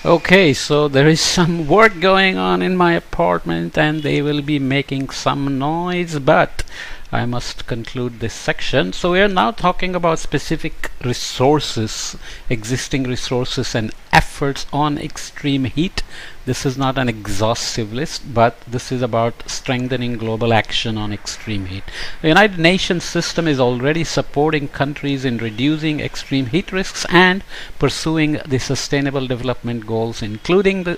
Okay, so there is some work going on in my apartment and they will be making some noise, but I must conclude this section. So we are now talking about specific resources, existing resources and efforts on extreme heat. This is not an exhaustive list, but this is about strengthening global action on extreme heat. The United Nations system is already supporting countries in reducing extreme heat risks and pursuing the sustainable development goals, including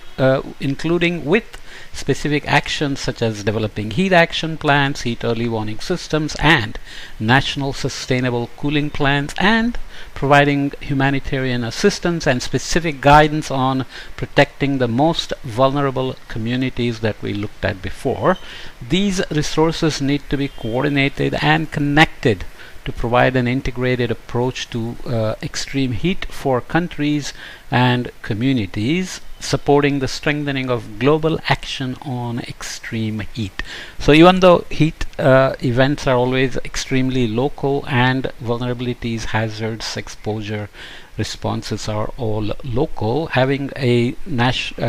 with specific actions such as developing heat action plans, heat early warning systems, and national sustainable cooling plans, and providing humanitarian assistance and specific guidance on protecting the most vulnerable communities that we looked at before. These resources need to be coordinated and connected to provide an integrated approach to extreme heat for countries and communities, supporting the strengthening of global action on extreme heat. So even though heat events are always extremely local and vulnerabilities, hazards, exposure responses are all local, having a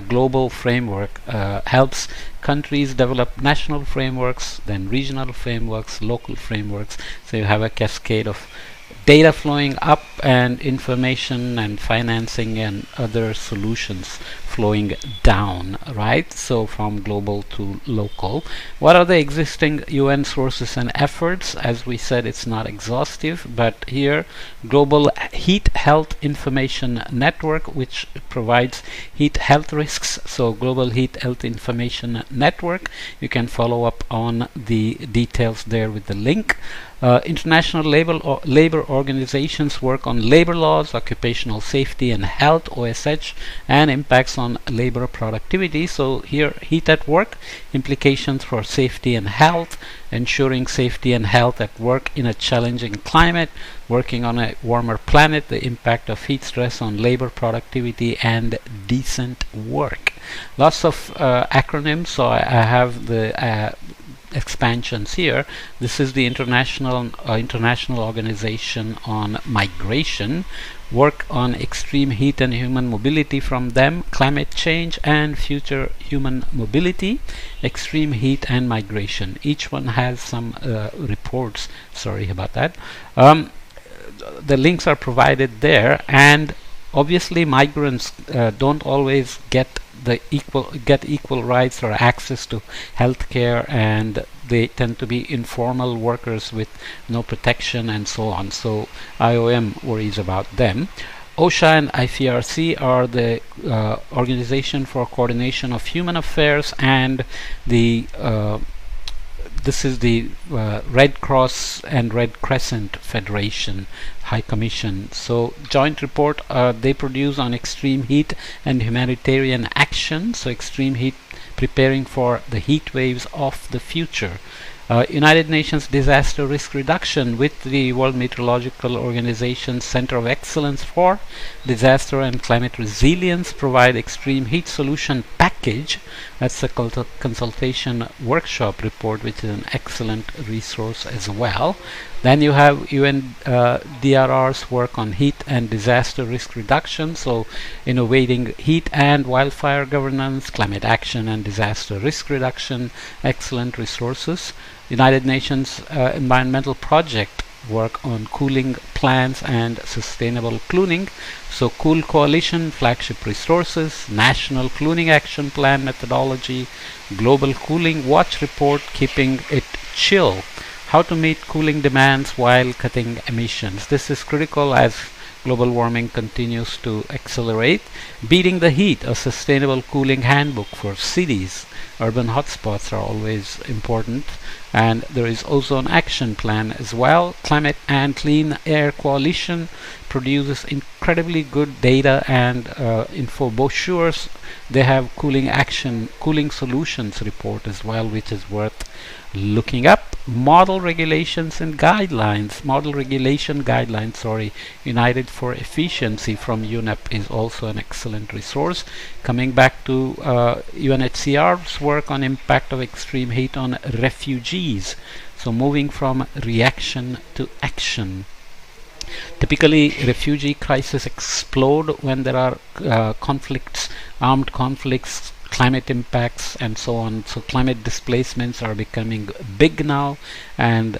global framework helps countries develop national frameworks, then regional frameworks, local frameworks. So you have a cascade of data flowing up and information and financing and other solutions flowing down, right? So from global to local. What are the existing UN sources and efforts? As we said, it's not exhaustive, but here Global Heat Health Information Network, which provides heat health risks. So Global Heat Health Information Network, you can follow up on the details there with the link. International labor organizations work on labor laws, occupational safety and health, OSH, and impacts on labor productivity. So here, heat at work, implications for safety and health, ensuring safety and health at work in a challenging climate, working on a warmer planet, the impact of heat stress on labor productivity and decent work. Lots of acronyms, so I have the expansions here. This is the international organization on migration, work on extreme heat and human mobility from them, climate change and future human mobility, extreme heat and migration. Each one has some reports. Sorry about that. The links are provided there, and obviously migrants don't always get equal rights or access to healthcare, and they tend to be informal workers with no protection and so on. So IOM worries about them. OSHA and IFRC are the Organization for Coordination of Human Affairs, and the this is the Red Cross and Red Crescent Federation High Commission. So joint report they produce on extreme heat and humanitarian action. So extreme heat, preparing for the heat waves of the future. United Nations Disaster Risk Reduction with the World Meteorological Organization Center of Excellence for Disaster and Climate Resilience provide extreme heat solution package. That's a consultation workshop report, which is an excellent resource as well. Then you have UNDRR's work on heat and disaster risk reduction, so innovating heat and wildfire governance, climate action and disaster risk reduction, excellent resources. United Nations Environmental Project work on cooling plans and sustainable cooling. So Cool Coalition, flagship resources, National Cooling Action Plan methodology, Global Cooling Watch report, keeping it chill. How to meet cooling demands while cutting emissions. This is critical as global warming continues to accelerate. Beating the Heat, a sustainable cooling handbook for cities. Urban hotspots are always important. And there is ozone action plan as well. Climate and Clean Air Coalition produces incredibly good data and info brochures. They have cooling solutions report as well, which is worth looking up. Model regulation guidelines, United for Efficiency from UNEP is also an excellent resource. Coming back to UNHCR's work on impact of extreme heat on refugees. So moving from reaction to action. Typically, refugee crises explode when there are conflicts, armed conflicts, climate impacts, and so on. So climate displacements are becoming big now, and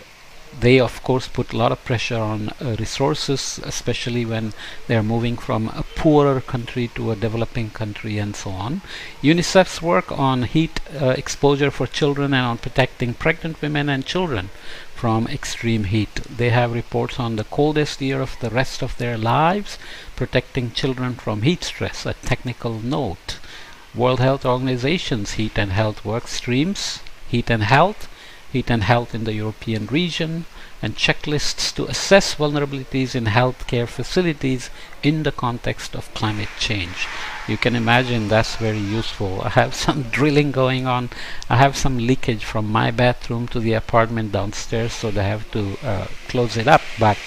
they of course put a lot of pressure on resources, especially when they are moving from a poorer country to a developing country and so on. UNICEF's work on heat exposure for children and on protecting pregnant women and children from extreme heat. They have reports on the coldest year of the rest of their lives, protecting children from heat stress. A technical note: World Health Organization's heat and health work streams, heat and health in the European region, and checklists to assess vulnerabilities in healthcare facilities in the context of climate change. You can imagine that's very useful. I have some drilling going on. I have some leakage from my bathroom to the apartment downstairs, so they have to close it up, but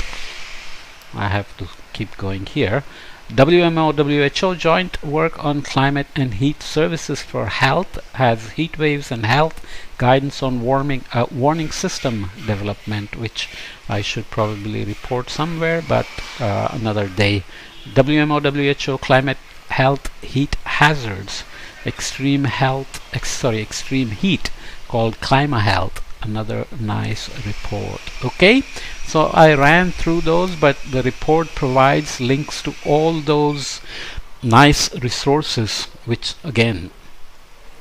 I have to keep going here. WMO WHO joint work on climate and heat services for health has heat waves and health guidance on warning system development, which I should probably report somewhere, but another day. WMO WHO climate health heat hazards, extreme heat, called ClimaHealth. Another nice report. Okay, so I ran through those, but the report provides links to all those nice resources, which again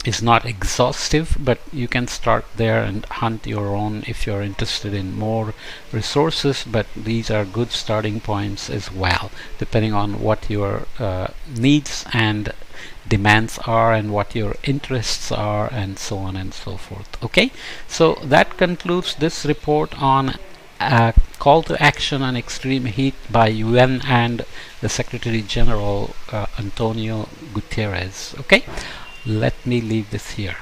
is not exhaustive, but you can start there and hunt your own if you're interested in more resources. But these are good starting points as well, depending on what your needs and demands are and what your interests are, and so on and so forth. Okay, so that concludes this report on call to action on extreme heat by UN and the Secretary General Antonio Guterres. Okay, let me leave this here.